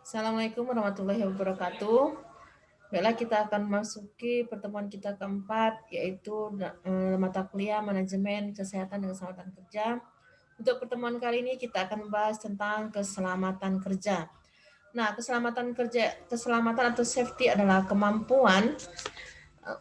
Assalamualaikum warahmatullahi wabarakatuh. Baiklah, kita akan masuki pertemuan kita keempat, yaitu mata kuliah manajemen kesehatan dan keselamatan kerja. Untuk pertemuan kali ini kita akan membahas tentang keselamatan kerja. Nah, keselamatan atau safety adalah kemampuan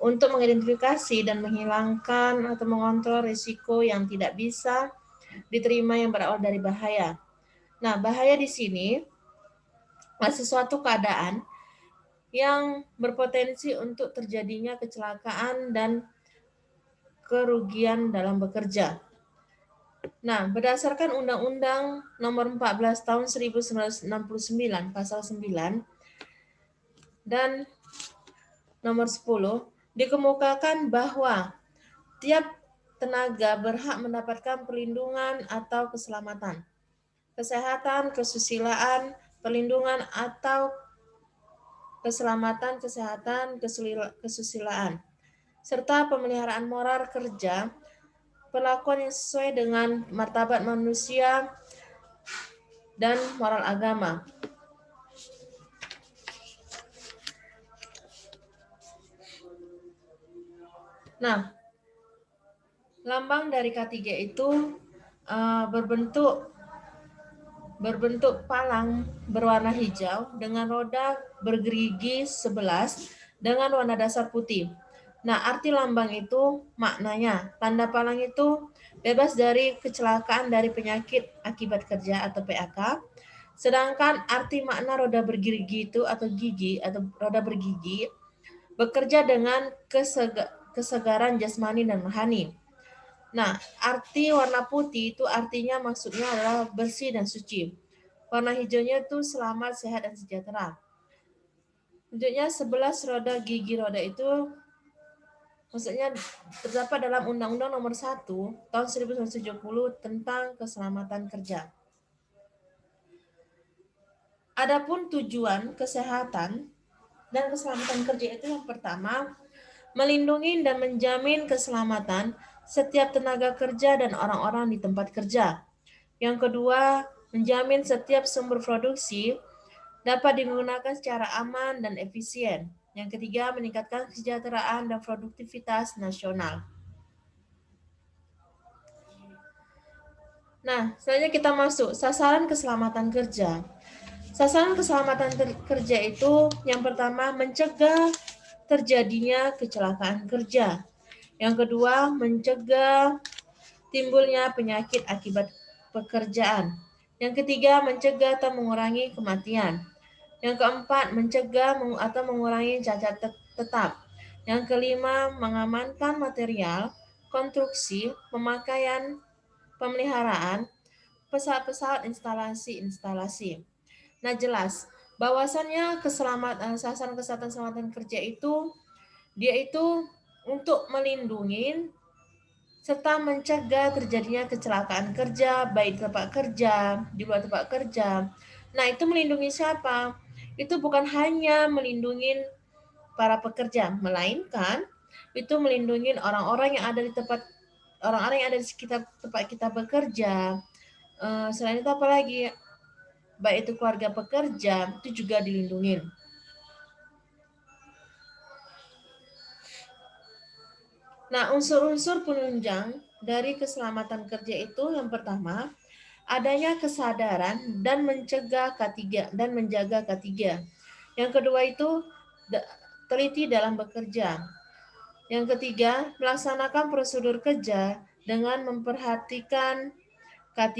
untuk mengidentifikasi dan menghilangkan atau mengontrol risiko yang tidak bisa diterima yang berawal dari bahaya. Nah, bahaya di sini sesuatu keadaan yang berpotensi untuk terjadinya kecelakaan dan kerugian dalam bekerja. Nah, berdasarkan Undang-Undang Nomor 14 Tahun 1969 Pasal 9 dan Nomor 10 dikemukakan bahwa tiap tenaga berhak mendapatkan perlindungan atau keselamatan, kesehatan, kesusilaan, perlindungan atau keselamatan, kesehatan, kesusilaan, serta pemeliharaan moral kerja, perlakuan yang sesuai dengan martabat manusia dan moral agama. Nah, lambang dari K3 itu berbentuk palang berwarna hijau dengan roda bergerigi 11 dengan warna dasar putih. Nah, arti lambang itu maknanya, tanda palang itu bebas dari kecelakaan dari penyakit akibat kerja atau PAK. Sedangkan arti makna roda bergerigi itu atau gigi atau roda bergigi bekerja dengan kesegaran jasmani dan rohani. Nah, arti warna putih itu artinya maksudnya adalah bersih dan suci. Warna hijaunya itu selamat, sehat, dan sejahtera. Selanjutnya 11 roda gigi roda itu maksudnya terdapat dalam Undang-Undang Nomor 1 Tahun 1970 tentang keselamatan kerja. Adapun tujuan kesehatan dan keselamatan kerja itu yang pertama, melindungi dan menjamin keselamatan setiap tenaga kerja dan orang-orang di tempat kerja. Yang kedua, menjamin setiap sumber produksi dapat digunakan secara aman dan efisien. Yang ketiga, meningkatkan kesejahteraan dan produktivitas nasional. Nah, selanjutnya kita masuk sasaran keselamatan kerja. Sasaran keselamatan kerja itu yang pertama mencegah terjadinya kecelakaan kerja. Yang kedua, mencegah timbulnya penyakit akibat pekerjaan. Yang ketiga, mencegah atau mengurangi kematian. Yang keempat, mencegah atau mengurangi cacat tetap. Yang kelima, mengamankan material, konstruksi, pemakaian, pemeliharaan, pesawat-pesawat, instalasi-instalasi. Nah, jelas bahwasannya sasaran kesehatan keselamatan kerja itu dia itu untuk melindungi serta mencegah terjadinya kecelakaan kerja, baik tempat kerja, di luar tempat kerja. Nah, itu melindungi siapa? Itu bukan hanya melindungi para pekerja, melainkan itu melindungi orang-orang yang ada di tempat orang-orang yang ada di sekitar tempat kita bekerja. Selain itu apalagi baik itu keluarga pekerja itu juga dilindungi. Nah, unsur-unsur penunjang dari keselamatan kerja itu yang pertama, adanya kesadaran dan mencegah K3 dan menjaga K3. Yang kedua itu teliti dalam bekerja. Yang ketiga, melaksanakan prosedur kerja dengan memperhatikan K3.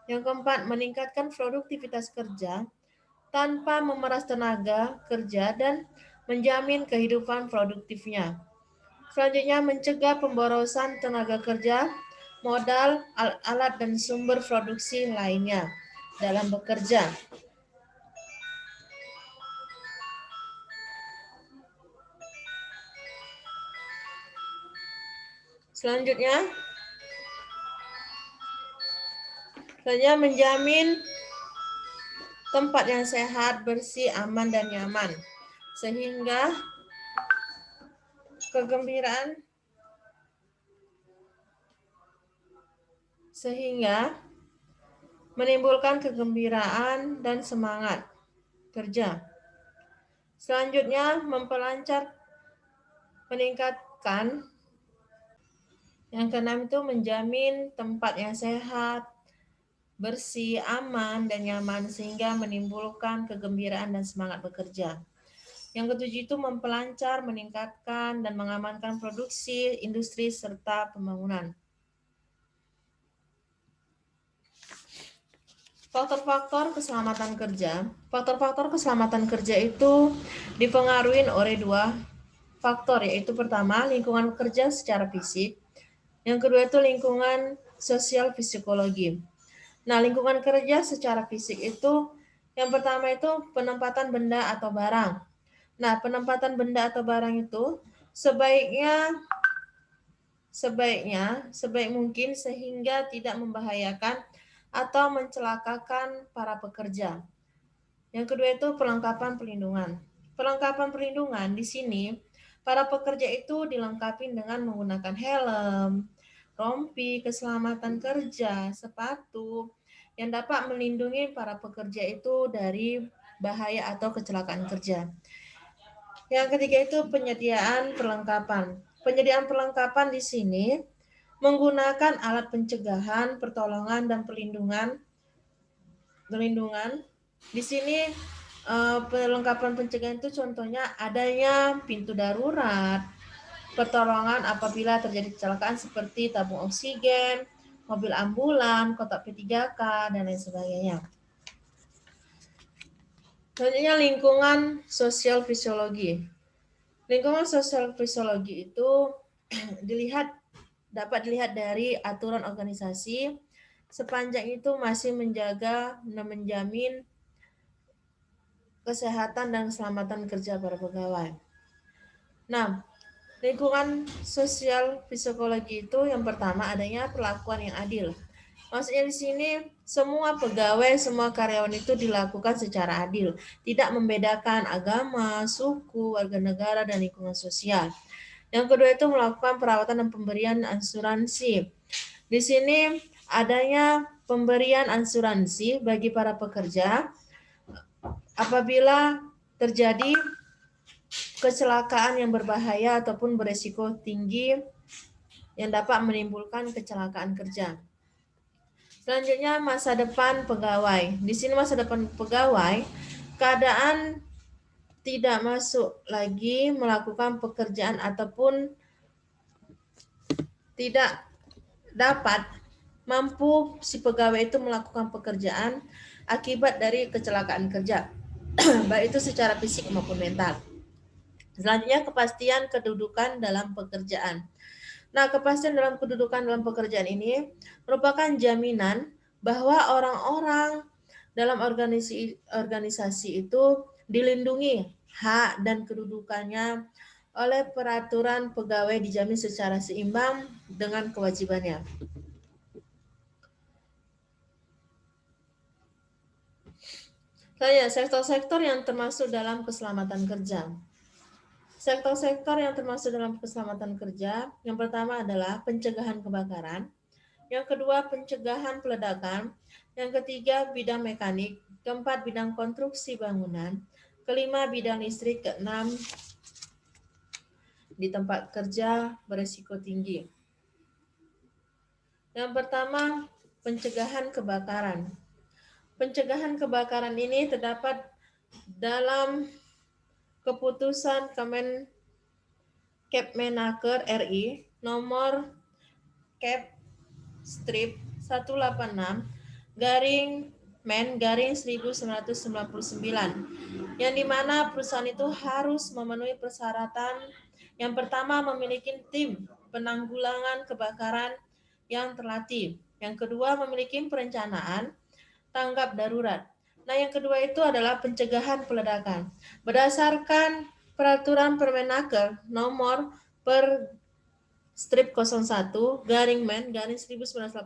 Yang keempat, meningkatkan produktivitas kerja tanpa memeras tenaga kerja dan menjamin kehidupan produktifnya. Selanjutnya, mencegah pemborosan tenaga kerja, modal, alat, dan sumber produksi lainnya dalam bekerja. Selanjutnya, menjamin tempat yang sehat, bersih, aman, dan nyaman. Sehingga menimbulkan kegembiraan dan semangat. kerja. Selanjutnya, meningkatkan. Yang keenam itu menjamin tempat yang sehat, bersih, aman, dan nyaman sehingga menimbulkan kegembiraan dan semangat bekerja. Yang ketujuh itu mempelancar, meningkatkan, dan mengamankan produksi, industri, serta pembangunan. Faktor-faktor keselamatan kerja. Faktor-faktor keselamatan kerja itu dipengaruhi oleh dua faktor, yaitu pertama, lingkungan kerja secara fisik. Yang kedua itu lingkungan sosial psikologi. Nah, lingkungan kerja secara fisik itu yang pertama itu penempatan benda atau barang. Nah, penempatan benda atau barang itu sebaik mungkin sehingga tidak membahayakan atau mencelakakan para pekerja. Yang kedua itu perlengkapan perlindungan. Perlengkapan perlindungan di sini para pekerja itu dilengkapi dengan menggunakan helm, rompi, keselamatan kerja, sepatu yang dapat melindungi para pekerja itu dari bahaya atau kecelakaan kerja. Yang ketiga itu penyediaan perlengkapan. Penyediaan perlengkapan di sini menggunakan alat pencegahan, pertolongan, dan perlindungan. Di sini perlengkapan pencegahan itu contohnya adanya pintu darurat, pertolongan apabila terjadi kecelakaan seperti tabung oksigen, mobil ambulan, kotak P3K, dan lain sebagainya. Selanjutnya lingkungan sosial fisiologi. Lingkungan sosial fisiologi itu dapat dilihat dari aturan organisasi sepanjang itu masih menjaga dan menjamin kesehatan dan keselamatan kerja para pegawai. Nah, lingkungan sosial psikologi itu yang pertama adanya perlakuan yang adil. Maksudnya di sini semua pegawai, semua karyawan itu dilakukan secara adil, tidak membedakan agama, suku, warga negara, dan lingkungan sosial. Yang kedua itu melakukan perawatan dan pemberian asuransi. Di sini adanya pemberian asuransi bagi para pekerja apabila terjadi kecelakaan yang berbahaya ataupun beresiko tinggi yang dapat menimbulkan kecelakaan kerja. Selanjutnya masa depan pegawai. Di sini masa depan pegawai, keadaan tidak masuk lagi melakukan pekerjaan ataupun tidak dapat mampu si pegawai itu melakukan pekerjaan akibat dari kecelakaan kerja, baik itu secara fisik maupun mental. Selanjutnya kepastian kedudukan dalam pekerjaan. Nah, kepastian dalam kedudukan dalam pekerjaan ini merupakan jaminan bahwa orang-orang dalam organisasi itu dilindungi hak dan kedudukannya oleh peraturan pegawai dijamin secara seimbang dengan kewajibannya. Selanjutnya, sektor-sektor yang termasuk dalam keselamatan kerja. Sektor-sektor yang termasuk dalam keselamatan kerja, yang pertama adalah pencegahan kebakaran, yang kedua pencegahan peledakan, yang ketiga bidang mekanik, keempat bidang konstruksi bangunan, kelima bidang listrik, keenam di tempat kerja beresiko tinggi. Yang pertama, pencegahan kebakaran. Pencegahan kebakaran ini terdapat dalam keputusan Kepmenaker RI nomor Kep strip 186 garing Men garing 1999 yang dimana perusahaan itu harus memenuhi persyaratan yang pertama memiliki tim penanggulangan kebakaran yang terlatih, yang kedua memiliki perencanaan tanggap darurat. Nah, yang kedua itu adalah pencegahan peledakan. Berdasarkan peraturan Permenaker nomor per strip 01 garing Men garing 1982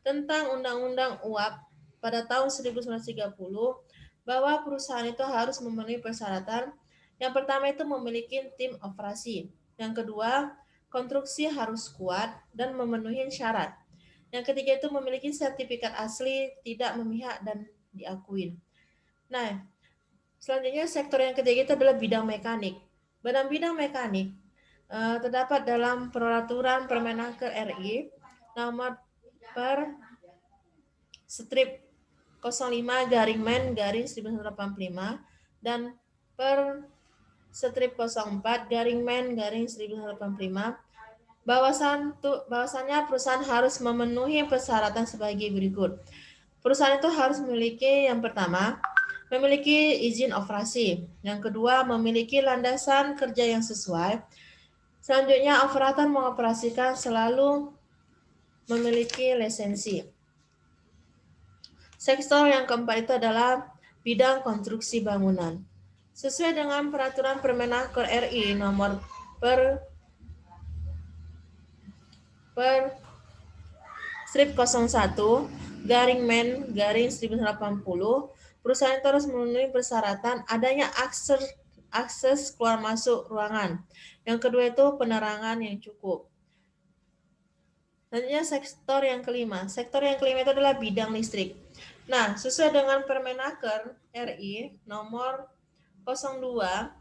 tentang Undang-Undang UAP pada tahun 1930 bahwa perusahaan itu harus memenuhi persyaratan. Yang pertama itu memiliki tim operasi. Yang kedua, konstruksi harus kuat dan memenuhi syarat. Yang ketiga itu memiliki sertifikat asli, tidak memihak dan diakuin. Nah, Selanjutnya sektor yang ketiga itu adalah bidang mekanik. Dalam bidang mekanik terdapat dalam peraturan Permenaker RI nomor per strip 05 garing men garing 1985 dan per strip 04 garing men garing 1985 bahwasannya perusahaan harus memenuhi persyaratan sebagai berikut. Perusahaan itu harus memiliki yang pertama, memiliki izin operasi. Yang kedua, memiliki landasan kerja yang sesuai. Selanjutnya, operator mengoperasikan selalu memiliki lisensi. Sektor yang keempat itu adalah bidang konstruksi bangunan. Sesuai dengan peraturan Permenaker RI nomor per strip 01 garing men garing 1980, perusahaan itu harus memenuhi persyaratan adanya akses keluar masuk ruangan. Yang kedua itu penerangan yang cukup. Selanjutnya sektor yang kelima. Sektor yang kelima itu adalah bidang listrik. Nah, sesuai dengan Permenaker RI nomor 02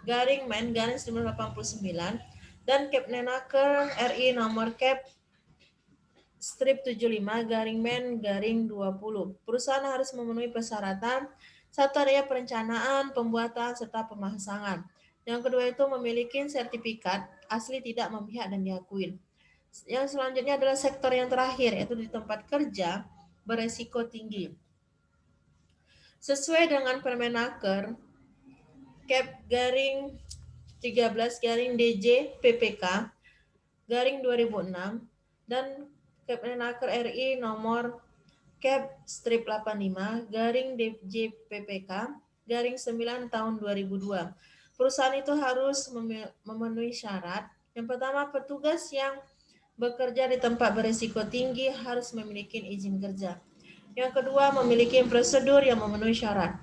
garing men garing 1989 dan Kepmenaker RI nomor Kep strip 75 garing men garing 20. Perusahaan harus memenuhi persyaratan satu adanya perencanaan, pembuatan, serta pemasangan. Yang kedua itu memiliki sertifikat asli tidak memihak dan diakui. Yang selanjutnya adalah sektor yang terakhir, yaitu di tempat kerja beresiko tinggi. Sesuai dengan Permenaker Kep garing 13 garing DJ PPK garing 2006 dan Kepmenaker RI nomor Kep strip 85 garing DJPPK garing 9 tahun 2002. Perusahaan itu harus memenuhi syarat. Yang pertama, petugas yang bekerja di tempat berisiko tinggi harus memiliki izin kerja. Yang kedua, memiliki prosedur yang memenuhi syarat.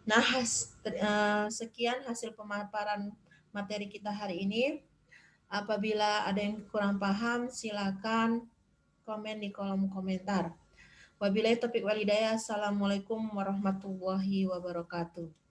Nah, sekian hasil pemaparan materi kita hari ini. Apabila ada yang kurang paham, silakan komen di kolom komentar. Wabillahi taufiq walhidayah. Assalamualaikum warahmatullahi wabarakatuh.